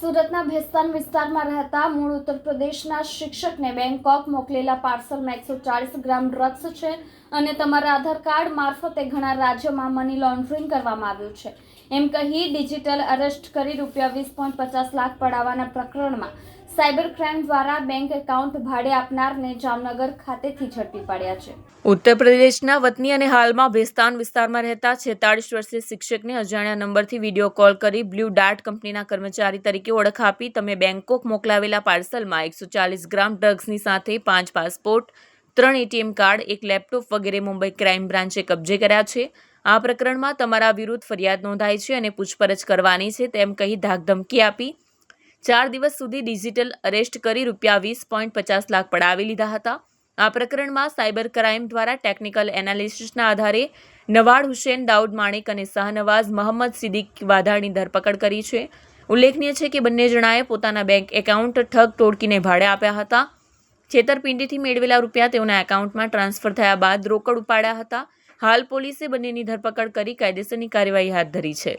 સુરતના ભેસ્તાન વિસ્તારમાં રહેતા મૂળ ઉત્તર પ્રદેશના શિક્ષકને બેંકોક મોકલેલા પાર્સલમાં 140 ગ્રામ ડ્રગ્સ છે અને તમારા આધાર કાર્ડ મારફતે ઘણા રાજ્યોમાં મની લોન્ડરિંગ કરવામાં આવ્યું છે એમ કહી ડિજિટલ અરેસ્ટ કરી ₹20.50 લાખ પડાવવાના પ્રકરણમાં સાયબર ક્રાઇમ દ્વારા બેંક એકાઉન્ટ ભાડે આપનારને જામનગર ખાતેથી ઝડપી પાડ્યા છે। ઉત્તર પ્રદેશના વતની અને હાલમાં ભેસ્તાન વિસ્તારમાં રહેતા 46 વર્ષીય શિક્ષકને અજાણ્યા નંબરથી વિડીયો કોલ કરી બ્લુ ડાર્ટ કંપનીના કર્મચારી તરીકે ઓળખ આપી તમે બેંકોક મોકલાવેલા પાર્સલમાં 140 ગ્રામ ડ્રગ્સની સાથે 5 પાસપોર્ટ, 3 એટીએમ કાર્ડ, 1 લેપટોપ વગેરે મુંબઈ ક્રાઇમ બ્રાન્ચે કબજે કર્યા છે। આ પ્રકરણમાં તમારા વિરુદ્ધ ફરિયાદ નોંધાઈ છે અને પૂછપરછ કરવાની છે તેમ કહી ધાકધમકી આપી 4 દિવસ સુધી ડિજિટલ અરેસ્ટ કરી ₹20.50 લાખ પડાવી લીધા હતા। આ પ્રકરણમાં સાયબર ક્રાઇમ દ્વારા ટેકનિકલ એનાલિસિસના આધારે નવાડ હુસેન, દાઉદ માણેક અને શાહનવાઝ મહંમદ સિદ્દીક વાધાની ધરપકડ કરી છે। ઉલ્લેખનીય છે કે બંને જણાએ પોતાના બેંક એકાઉન્ટ ઠગ ટોળકીને ભાડે આપ્યા હતા। છેતરપિંડીથી મેળવેલા રૂપિયા તેઓના એકાઉન્ટમાં ટ્રાન્સફર થયા બાદ રોકડ ઉપાડ્યા હતા। હાલ પોલીસે બંનેની ધરપકડ કરી કાયદેસરની કાર્યવાહી હાથ ધરી છે।